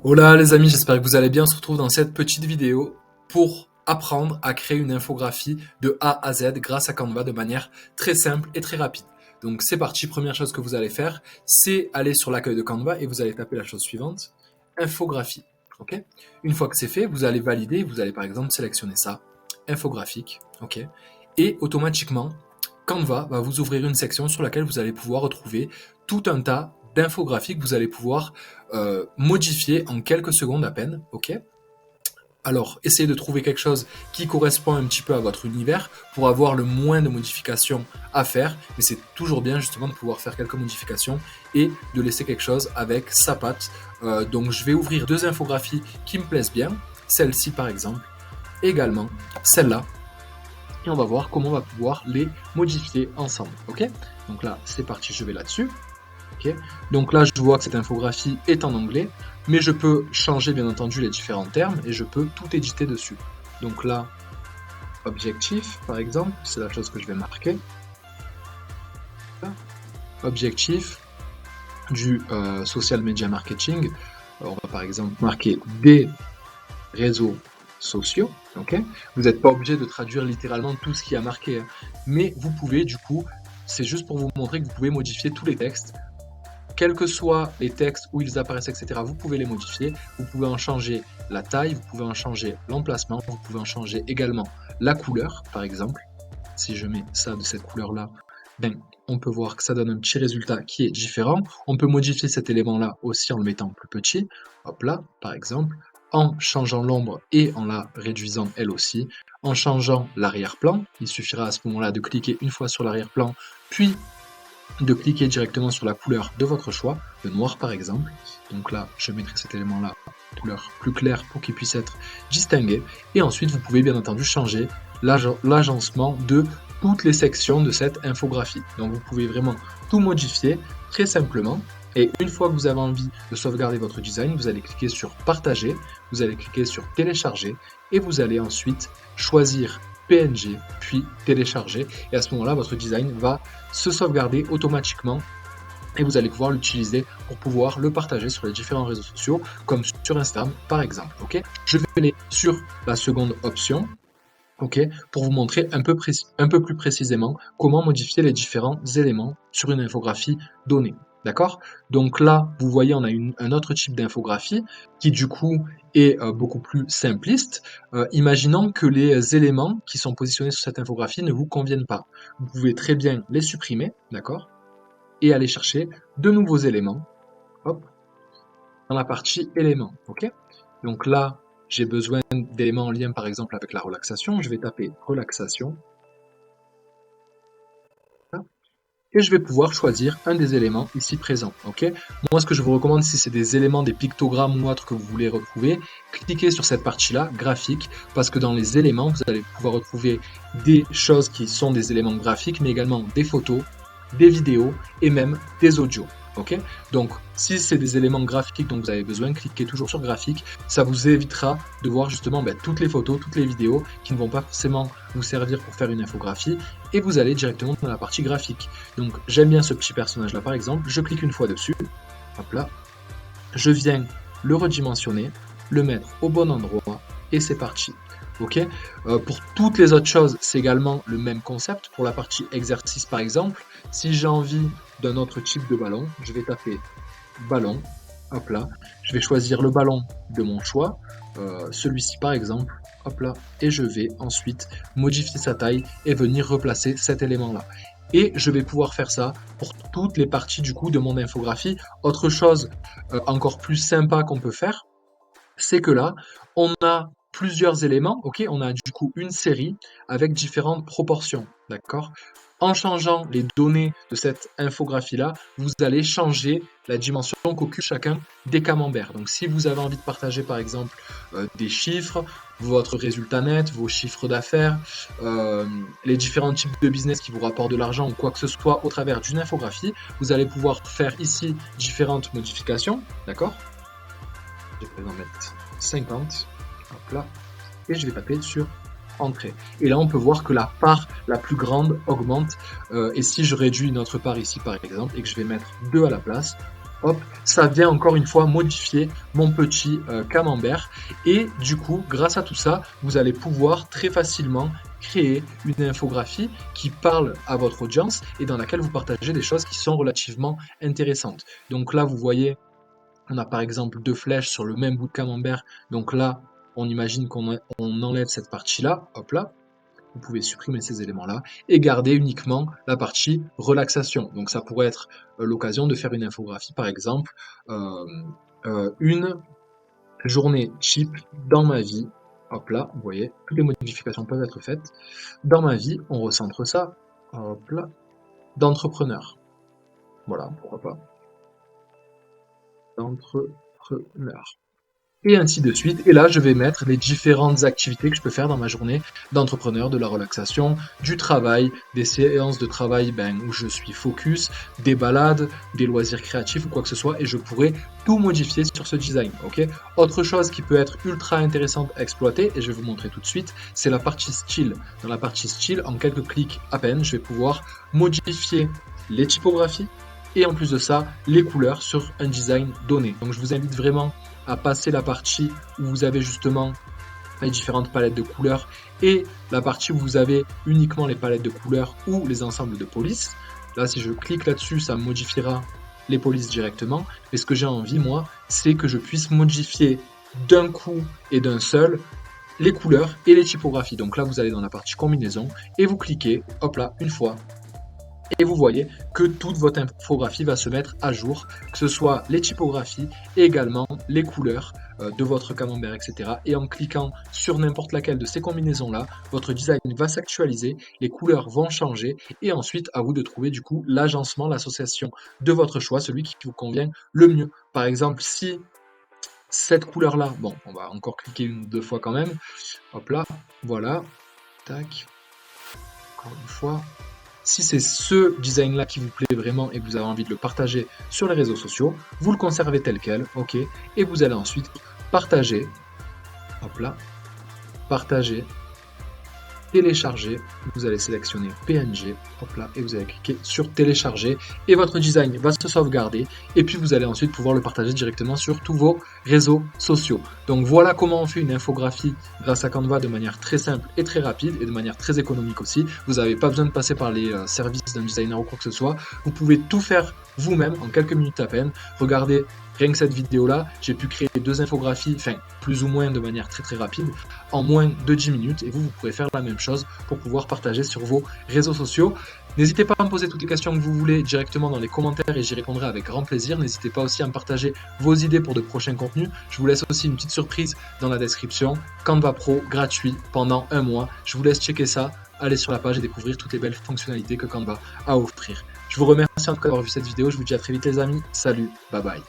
Hola les amis, j'espère que vous allez bien. On se retrouve dans cette petite vidéo pour apprendre à créer une infographie de A à Z grâce à Canva de manière très simple et très rapide. Donc c'est parti, première chose que vous allez faire, c'est aller sur l'accueil de Canva et vous allez taper la chose suivante, infographie. Ok. Une fois que c'est fait, vous allez valider, vous allez par exemple sélectionner ça, infographique, ok. Et automatiquement, Canva va vous ouvrir une section sur laquelle vous allez pouvoir retrouver tout un tas d'infographies que vous allez pouvoir modifier en quelques secondes à peine, ok. Alors, essayez de trouver quelque chose qui correspond un petit peu à votre univers pour avoir le moins de modifications à faire, mais c'est toujours bien justement de pouvoir faire quelques modifications et de laisser quelque chose avec sa patte. Donc, je vais ouvrir deux infographies qui me plaisent bien, celle-ci par exemple, également celle-là, et on va voir comment on va pouvoir les modifier ensemble, ok. Donc là, c'est parti, je vais là-dessus. Okay. Donc là, je vois que cette infographie est en anglais, mais je peux changer bien entendu les différents termes et je peux tout éditer dessus. Donc là, objectif, par exemple, c'est la chose que je vais marquer. Objectif du social media marketing. Alors, on va par exemple marquer des réseaux sociaux. Okay. Vous n'êtes pas obligé de traduire littéralement tout ce qui a marqué, hein, mais vous pouvez du coup, c'est juste pour vous montrer que vous pouvez modifier tous les textes. Quels que soient les textes où ils apparaissent, etc., vous pouvez les modifier. Vous pouvez en changer la taille, vous pouvez en changer l'emplacement, vous pouvez en changer également la couleur, par exemple. Si je mets ça de cette couleur-là, ben, on peut voir que ça donne un petit résultat qui est différent. On peut modifier cet élément-là aussi en le mettant plus petit. Hop là, par exemple, en changeant l'ombre et en la réduisant elle aussi. En changeant l'arrière-plan, il suffira à ce moment-là de cliquer une fois sur l'arrière-plan, puis de cliquer directement sur la couleur de votre choix, le noir par exemple. Donc là, je mettrai cet élément-là couleur plus claire pour qu'il puisse être distingué. Et ensuite, vous pouvez bien entendu changer l'agencement de toutes les sections de cette infographie. Donc vous pouvez vraiment tout modifier très simplement. Et une fois que vous avez envie de sauvegarder votre design, vous allez cliquer sur partager, vous allez cliquer sur télécharger et vous allez ensuite choisir PNG, puis télécharger. Et à ce moment-là, votre design va se sauvegarder automatiquement et vous allez pouvoir l'utiliser pour pouvoir le partager sur les différents réseaux sociaux, comme sur Instagram par exemple. Okay, je vais aller sur la seconde option. Okay, pour vous montrer un peu plus précisément comment modifier les différents éléments sur une infographie donnée. D'accord. Donc là, vous voyez, on a un autre type d'infographie qui du coup est beaucoup plus simpliste. Imaginons que les éléments qui sont positionnés sur cette infographie ne vous conviennent pas. Vous pouvez très bien les supprimer, d'accord, et aller chercher de nouveaux éléments, hop, dans la partie éléments. Ok. Donc là, j'ai besoin d'éléments en lien par exemple avec la relaxation. Je vais taper relaxation. Et je vais pouvoir choisir un des éléments ici présents. Okay, moi, ce que je vous recommande, si c'est des éléments, des pictogrammes ou autres que vous voulez retrouver, cliquez sur cette partie-là, graphique, parce que dans les éléments, vous allez pouvoir retrouver des choses qui sont des éléments graphiques, mais également des photos, des vidéos et même des audios. Okay, donc, si c'est des éléments graphiques dont vous avez besoin, cliquez toujours sur graphique. Ça vous évitera de voir justement toutes les photos, toutes les vidéos qui ne vont pas forcément vous servir pour faire une infographie et vous allez directement dans la partie graphique. Donc, j'aime bien ce petit personnage là par exemple. Je clique une fois dessus. Hop là. Je viens le redimensionner, le mettre au bon endroit et c'est parti. Ok. Pour toutes les autres choses, c'est également le même concept. Pour la partie exercice par exemple, si j'ai envie d'un autre type de ballon, je vais taper ballon, hop là, je vais choisir le ballon de mon choix, celui-ci par exemple, hop là, et je vais ensuite modifier sa taille et venir replacer cet élément-là. Et je vais pouvoir faire ça pour toutes les parties du coup de mon infographie. Autre chose encore plus sympa qu'on peut faire, c'est que là, on a plusieurs éléments, ok, on a du coup une série avec différentes proportions, d'accord. En changeant les données de cette infographie-là, vous allez changer la dimension qu'occupe chacun des camemberts. Donc si vous avez envie de partager par exemple des chiffres, votre résultat net, vos chiffres d'affaires, les différents types de business qui vous rapportent de l'argent ou quoi que ce soit au travers d'une infographie, vous allez pouvoir faire ici différentes modifications, d'accord. Je vais en mettre 50, hop là, et je vais taper sur entrée. Et là, on peut voir que la part la plus grande augmente. Et si je réduis une autre part ici, par exemple, et que je vais mettre 2 à la place, hop, ça vient encore une fois modifier mon petit camembert. Et du coup, grâce à tout ça, vous allez pouvoir très facilement créer une infographie qui parle à votre audience et dans laquelle vous partagez des choses qui sont relativement intéressantes. Donc là, vous voyez, on a par exemple deux flèches sur le même bout de camembert. Donc là, on imagine qu'on enlève cette partie-là, hop là. Vous pouvez supprimer ces éléments-là et garder uniquement la partie relaxation. Donc ça pourrait être l'occasion de faire une infographie, par exemple, une journée cheap dans ma vie. Hop là, vous voyez, toutes les modifications peuvent être faites. Dans ma vie, on recentre ça, hop là, d'entrepreneur. Voilà, pourquoi pas. D'entrepreneur. Et ainsi de suite. Et là, je vais mettre les différentes activités que je peux faire dans ma journée d'entrepreneur, de la relaxation, du travail, des séances de travail où je suis focus, des balades, des loisirs créatifs ou quoi que ce soit, et je pourrais tout modifier sur ce design. Ok. Autre chose qui peut être ultra intéressante à exploiter, et je vais vous montrer tout de suite, c'est la partie style. Dans la partie style, en quelques clics à peine, je vais pouvoir modifier les typographies, et en plus de ça, les couleurs sur un design donné. Donc je vous invite vraiment à passer la partie où vous avez justement les différentes palettes de couleurs et la partie où vous avez uniquement les palettes de couleurs ou les ensembles de polices. Là, si je clique là-dessus, ça modifiera les polices directement. Mais ce que j'ai envie, moi, c'est que je puisse modifier d'un coup et d'un seul les couleurs et les typographies. Donc là, vous allez dans la partie combinaison et vous cliquez, hop là, une fois. Et vous voyez que toute votre infographie va se mettre à jour, que ce soit les typographies et également les couleurs de votre camembert, etc. Et en cliquant sur n'importe laquelle de ces combinaisons-là, votre design va s'actualiser, les couleurs vont changer et ensuite à vous de trouver du coup l'agencement, l'association de votre choix, celui qui vous convient le mieux. Par exemple, si cette couleur-là, bon, on va encore cliquer une ou deux fois quand même, hop là, voilà, tac, encore une fois. Si c'est ce design-là qui vous plaît vraiment et que vous avez envie de le partager sur les réseaux sociaux, vous le conservez tel quel, ok, et vous allez ensuite partager, hop là, partager, télécharger, vous allez sélectionner PNG, hop là, et vous allez cliquer sur télécharger, et votre design va se sauvegarder, et puis vous allez ensuite pouvoir le partager directement sur tous vos réseaux sociaux. Donc voilà comment on fait une infographie grâce à Canva de manière très simple et très rapide, et de manière très économique aussi. Vous n'avez pas besoin de passer par les services d'un designer ou quoi que ce soit, vous pouvez tout faire vous-même en quelques minutes à peine. Regardez, rien que cette vidéo-là, j'ai pu créer deux infographies, enfin plus ou moins de manière très très rapide, en moins de 10 minutes, et vous pourrez faire la même chose pour pouvoir partager sur vos réseaux sociaux. N'hésitez pas à me poser toutes les questions que vous voulez directement dans les commentaires et j'y répondrai avec grand plaisir. N'hésitez pas aussi à me partager vos idées pour de prochains contenus. Je vous laisse aussi une petite surprise dans la description. Canva Pro gratuit pendant 1 mois. Je vous laisse checker ça. Allez sur la page et découvrir toutes les belles fonctionnalités que Canva a à offrir. Je vous remercie en tout cas d'avoir vu cette vidéo. Je vous dis à très vite les amis. Salut, bye bye.